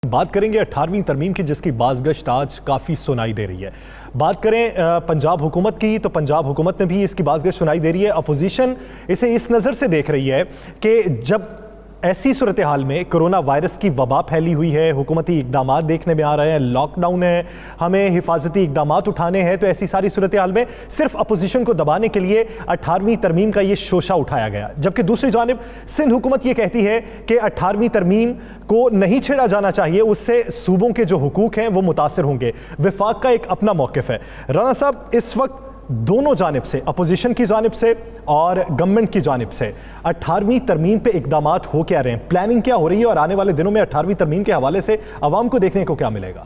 बात करेंगे 18वीं तरमीम की, जिसकी बाज़गश्त आज काफ़ी सुनाई दे रही है। बात करें पंजाब हुकूमत की, तो पंजाब हुकूमत में भी इसकी बाज़गश्त सुनाई दे रही है। अपोजिशन इसे इस नज़र से देख रही है कि जब ऐसी सूरत हाल में कोरोना वायरस की वबा फैली हुई है, हुकूमती इकदामात देखने में आ रहे हैं, लॉकडाउन है, हमें हिफाजती इकदामात उठाने हैं, तो ऐसी सारी सूरत हाल में सिर्फ अपोजिशन को दबाने के लिए 18वीं तरमीम का ये शोशा उठाया गया। जबकि दूसरी जानिब सिंध हुकूमत ये कहती है कि 18वीं तरमीम को नहीं छेड़ा जाना चाहिए, उससे सूबों के जो हुकूक हैं वो मुतासर होंगे। वफाक का एक अपना मौक़िफ़ है। राना साहब, इस वक्त दोनों जानिब से, अपोजिशन की जानिब से और गवर्नमेंट की जानिब से 18वीं तरमीम पे इकदामात हो क्या रहे हैं, प्लानिंग क्या हो रही है, और आने वाले दिनों में 18वीं तरमीम के हवाले से आवाम को देखने को क्या मिलेगा?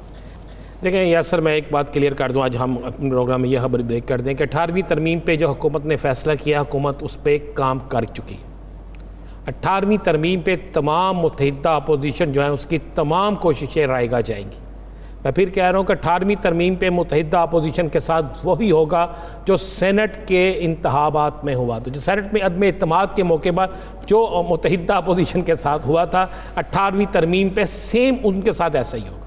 देखें यासर, मैं एक बात क्लियर कर दूं, आज हम अपने प्रोग्राम में यह खबर ब्रेक कर दें कि 18वीं तरमीम पे जो हुकूमत ने फैसला किया, हुकूमत उस पर काम कर चुकी। 18वीं तरमीम पे तमाम मुत्तहिदा अपोजिशन जो है उसकी तमाम कोशिशें रायगा जाएंगी। मैं फिर कह रहा हूँ कि 18वीं तरमीम पे मुत्तहिदा अपोजिशन के साथ वही होगा जो सेनेट के इंतखाबात में हुआ। तो जो सेनेट में अदम इत्तेमाद के मौके पर जो मुत्तहिदा अपोजिशन के साथ हुआ था, 18वीं तरमीम पे सेम उनके साथ ऐसा ही होगा।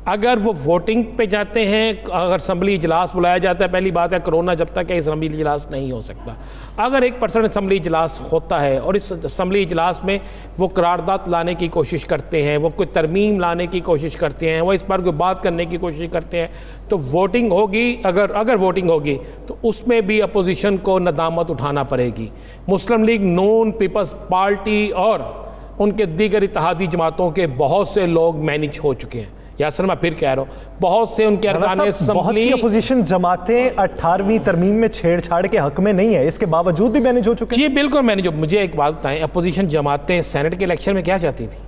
अगर वो वोटिंग पे जाते हैं, अगर असम्बली इजलास बुलाया जाता है, पहली बात है कोरोना जब तक है असम्बली इजलास नहीं हो सकता। अगर 1% असम्बली इजलास होता है और इस असम्बली इजलास में वो करारदाद लाने की कोशिश करते हैं, वो कोई तरमीम लाने की कोशिश करते हैं, वो इस पर कोई बात करने की कोशिश करते हैं, तो वोटिंग होगी। अगर वोटिंग होगी तो उसमें भी अपोजिशन को नदामत उठाना पड़ेगी। मुस्लिम लीग नून, पीपल्स पार्टी और उनके दीगर इत्तेहादी जमातों के बहुत से लोग मैनेज हो चुके हैं। यासर, मैं फिर कह रहा हूँ, बहुत से उनके अपोजिशन अपोजिशन जमातें 18वीं तरमीम में छेड़छाड़ के हक में नहीं है, इसके बावजूद भी मैनेज हो चुके हैं। जी बिल्कुल मैनेज हो। मुझे एक बात बताएं, अपोजिशन जमातें सेनेट के इलेक्शन में क्या चाहती थी?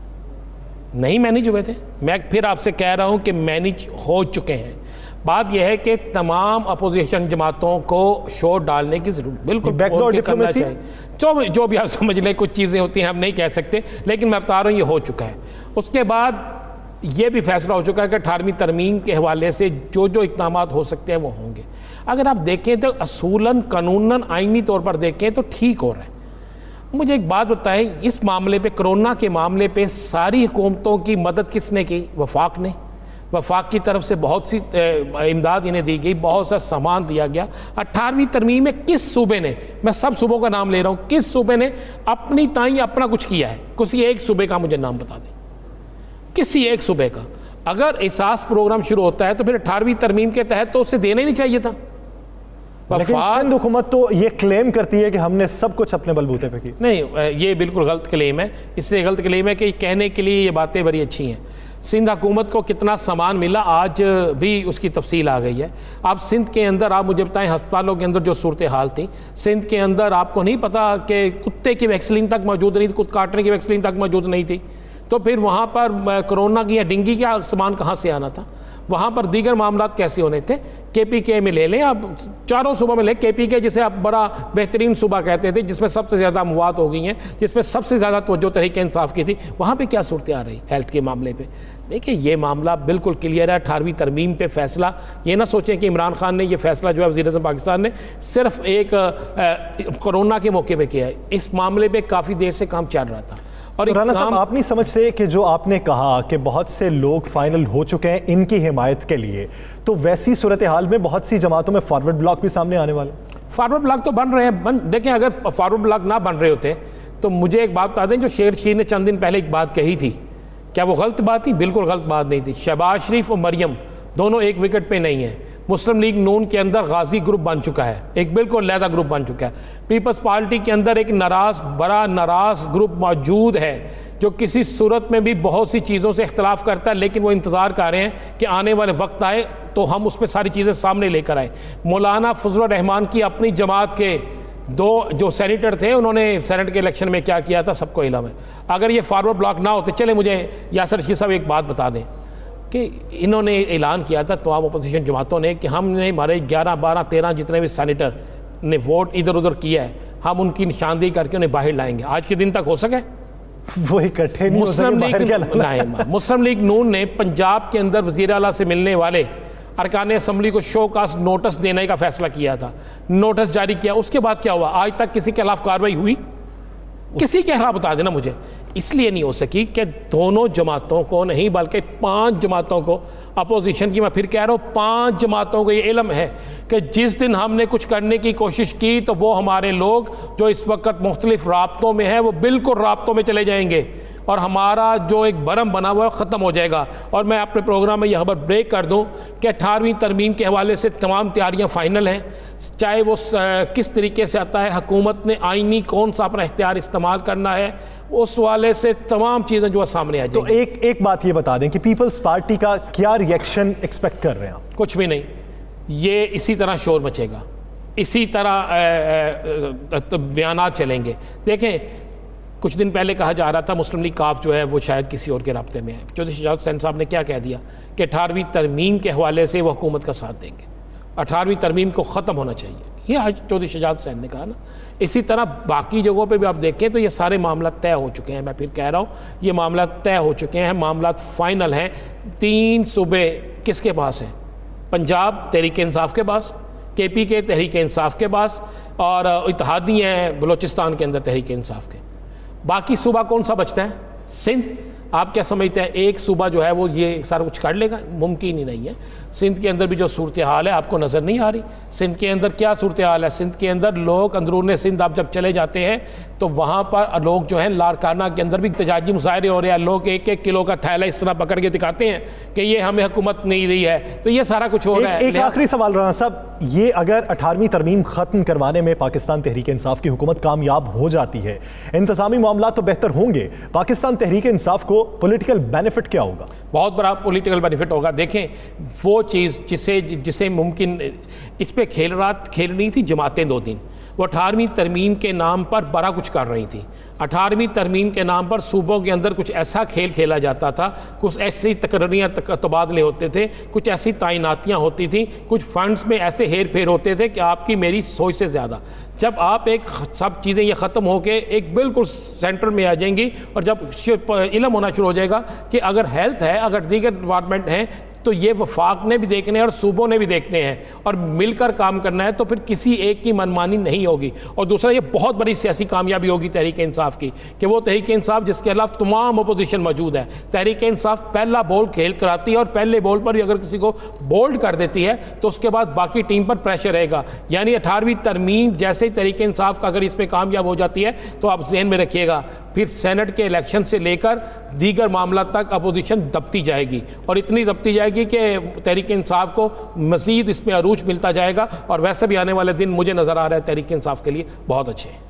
नहीं मैनेज हुए थे। मैं फिर आपसे कह रहा हूँ कि मैनेज हो चुके हैं। बात यह है कि तमाम अपोजिशन जमातों को शोर डालने की जरूरत बिल्कुल करना चाहिए। जो भी आप समझ लें, कुछ चीज़ें होती हैं हम नहीं कह सकते, लेकिन मैं बता रहा हूँ ये हो चुका है। उसके बाद ये भी फैसला हो चुका है कि 18वीं तरमीम के हवाले से जो जो इक़दामात हो सकते हैं वो होंगे। अगर आप देखें तो असूलन, कानूनन, आइनी तौर पर देखें तो ठीक हो रहा है। मुझे एक बात बताएं, इस मामले पे, कोरोना के मामले पे सारी हुकूमतों की मदद किसने की? वफाक ने। वफाक की तरफ से बहुत सी इमदाद इन्हें दी गई, बहुत सा सामान दिया गया। 18वीं तरमीम में किस सूबे ने, मैं सब सूबों का नाम ले रहा हूँ, किस सूबे ने अपनी ताई अपना कुछ किया है? किसी एक सूबे का मुझे नाम बता दें, किसी एक सूबे का। अगर एहसास प्रोग्राम शुरू होता है तो फिर 18वीं तरमीम के तहत तो उसे देना ही नहीं चाहिए था। लेकिन सिंध हुकूमत तो ये क्लेम करती है कि हमने सब कुछ अपने बलबूते पे की। नहीं, ये बिल्कुल गलत क्लेम है। इसलिए गलत क्लेम है कि कहने के लिए ये बातें बड़ी अच्छी हैं। सिंध हुकूमत को कितना सामान मिला आज भी उसकी तफसील आ गई है। आप सिंध के अंदर, आप मुझे बताएं, अस्पतालों के अंदर जो सूरत हाल थी सिंध के अंदर, आपको नहीं पता कि कुत्ते की वैक्सीन तक मौजूद नहीं थी, कुत्ते काटने की वैक्सीन तक मौजूद नहीं थी। तो फिर वहाँ पर कोरोना की या डेंगू का सामान कहाँ से आना था? वहाँ पर दीगर मामला कैसे होने थे? KPK में ले लें आप, चारों सूबों में ले, KPK जिसे आप बड़ा बेहतरीन सूबा कहते थे, जिसमें सबसे ज़्यादा मवाद हो गई हैं, जिसमें सबसे ज़्यादा तवज्जो तहरीक इंसाफ की थी, वहाँ पे क्या सूरत आ रही हेल्थ के मामले पे? देखिए, ये मामला बिल्कुल क्लियर है। 18वीं तरमीम पे फैसला, ये ना सोचें कि इमरान खान ने ये फैसला जो है वज़ीर-ए-आज़म पाकिस्तान ने सिर्फ एक कोरोना के मौके पर किया है। इस मामले पर काफ़ी देर से काम चल रहा था। और तो राना साहब, आप नहीं समझते कि जो आपने कहा कि बहुत से लोग फाइनल हो चुके हैं इनकी हिमायत के लिए, तो वैसी सूरत हाल में बहुत सी जमातों में फॉरवर्ड ब्लॉक भी सामने आने वाले? फॉरवर्ड ब्लॉक तो बन रहे हैं। देखें, अगर फॉरवर्ड ब्लॉक ना बन रहे होते तो मुझे एक बात बता दें, जो शेर शीर ने चंद दिन पहले एक बात कही थी, क्या वो गलत बात थी? बिल्कुल गलत बात नहीं थी। शहबाज शरीफ और मरियम दोनों एक विकेट पे नहीं है। मुस्लिम लीग नून के अंदर गाजी ग्रुप बन चुका है, एक बिल्कुल अलहदा ग्रुप बन चुका है। पीपल्स पार्टी के अंदर एक बड़ा नाराज़ ग्रुप मौजूद है, जो किसी सूरत में भी बहुत सी चीज़ों से इख्तलाफ करता है, लेकिन वो इंतज़ार कर रहे हैं कि आने वाले वक्त आए तो हम उस पर सारी चीज़ें सामने लेकर आए। मौलाना फजल रहमान की अपनी जमात के 2 जो सेनेटर थे, उन्होंने सेनेट के इलेक्शन में क्या किया था सबको इल्म है। अगर ये फॉरवर्ड ब्लॉक ना होते, चले मुझे यासर रशीद साहब एक बात बता दें कि इन्होंने ऐलान किया था तमाम अपोजिशन जमातों ने कि हमने हमारे 11, 12, 13 जितने भी सेनेटर ने वोट इधर उधर किया है, हम उनकी निशानदेही करके उन्हें बाहर लाएंगे। आज के दिन तक हो सके? वो इकट्ठे नहीं हो सके। मुस्लिम लीग नून ने पंजाब के अंदर वज़ीर आला से मिलने वाले अरकान असम्बली को शोकास नोटिस देने का फैसला किया था, नोटिस जारी किया। उसके बाद क्या हुआ? आज तक किसी के खिलाफ कार्रवाई हुई? किसी के खिलाफ बता देना मुझे। इसलिए नहीं हो सकी कि दोनों जमातों को नहीं बल्कि 5 जमातों को, अपोजिशन की मैं फिर कह रहा हूँ 5 जमातों को ये इल्म है कि जिस दिन हमने कुछ करने की कोशिश की तो वो हमारे लोग जो इस वक्त मुख्तलिफ राब्तों में हैं वो बिल्कुल राब्तों में चले जाएंगे और हमारा जो एक भरम बना हुआ है ख़त्म हो जाएगा। और मैं अपने प्रोग्राम में यह खबर ब्रेक कर दूं कि 18वीं तरमीम के हवाले से तमाम तैयारियां फ़ाइनल हैं, चाहे वो किस तरीके से आता है, हुकूमत ने आइनी कौन सा अपना इख्तियार इस्तेमाल करना है, उस वाले से तमाम चीज़ें जो सामने आ तो जाएंगी। एक बात ये बता दें कि पीपल्स पार्टी का क्या रिएक्शन एक्सपेक्ट कर रहे हैं आप? कुछ भी नहीं, ये इसी तरह शोर मचेगा, इसी तरह बयानात चलेंगे। देखें, कुछ दिन पहले कहा जा रहा था मुस्लिम लीग काफ जो है वो शायद किसी और के राब्ते में है। चौधरी शजाउत हुसैन साहब ने क्या कह दिया कि 18वीं तरमीम के हवाले से वो हुकूमत का साथ देंगे, 18वीं तरमीम को ख़त्म होना चाहिए, ये आज चौधरी शजाउत हुसैन ने कहा ना। इसी तरह बाकी जगहों पे भी आप देखें तो ये सारे मामला तय हो चुके हैं। मैं फिर कह रहा हूँ ये मामला तय हो चुके हैं, मामला फाइनल हैं। 3 सूबे किसके पास हैं? पंजाब तहरीक इंसाफ के पास, KP के तहरीक इंसाफ के पास, और इत्तेहादी हैं बलोचिस्तान के अंदर तहरीक इंसाफ के। बाकी सूबा कौन सा बचता है? सिंध। आप क्या समझते हैं एक सूबा जो है वो ये सारा कुछ कर लेगा? मुमकिन ही नहीं है। सिंध के अंदर भी जो सूरत हाल है आपको नज़र नहीं आ रही। सिंध के अंदर क्या सूरत हाल है? सिंध के अंदर लोग अंदरून सिंध आप जब चले जाते हैं तो वहाँ पर लोग जो हैं लारकाना के अंदर भी एहतजाजी मुजाहरे हो रहे हैं, लोग 1-1 किलो का थैला इस तरह पकड़ के दिखाते हैं कि ये हमें हुकूमत नहीं दी है। तो ये सारा कुछ हो रहा है। एक आखिरी सवाल राना साहब, ये अगर 18वीं तरमीम ख़त्म करवाने में पाकिस्तान तहरीक इंसाफ की हुकूमत कामयाब हो जाती है, इंतज़ामी मामला तो बेहतर होंगे, पाकिस्तान तहरीक इंसाफ को पॉलिटिकल बेनिफिट क्या होगा? बहुत बड़ा पॉलिटिकल बेनिफिट होगा। देखें, वो चीज़ जिसे मुमकिन इस पे खेल रही थी जमातें 2 दिन, वो 18वीं तरमीम के नाम पर बड़ा कुछ कर रही थी। 18वीं तरमीम के नाम पर सूबों के अंदर कुछ ऐसा खेल खेला जाता था, कुछ ऐसी तकर्रियाँ तबादले होते थे, कुछ ऐसी तैनातियाँ होती थी, कुछ फंड्स में ऐसे हेर फेर होते थे कि आपकी मेरी सोच से ज़्यादा। जब आप एक सब चीज़ें ये ख़त्म होके एक बिल्कुल सेंटर में आ जाएंगी और जब इल्म होना शुरू हो जाएगा कि अगर हेल्थ है, अगर दीगर डिपार्टमेंट हैं, तो ये वफाक ने भी देखने हैं और सूबों ने भी देखने हैं और मिलकर काम करना है, तो फिर किसी एक की मनमानी नहीं होगी। और दूसरा, ये बहुत बड़ी सियासी कामयाबी होगी तहरीक इंसाफ की कि वो तहरीक इंसाफ जिसके खिलाफ तमाम अपोजिशन मौजूद है, तहरीक इंसाफ पहला बॉल खेल कराती है और पहले बॉल पर भी अगर किसी को बोल्ड कर देती है तो उसके बाद बाकी टीम पर प्रेशर रहेगा। यानी 18वीं तरमीम जैसे ही तहरीक इंसाफ का अगर इसमें कामयाब हो जाती है तो आप जहन में रखिएगा फिर सेनेट के इलेक्शन से लेकर दीगर मामला तक अपोजिशन दबती जाएगी और इतनी दबती जाएगी कि तहरीक इंसाफ को मज़ीद इसमें अरूज मिलता जाएगा। और वैसे भी आने वाले दिन मुझे नज़र आ रहा है तहरीक इंसाफ के लिए बहुत अच्छे हैं।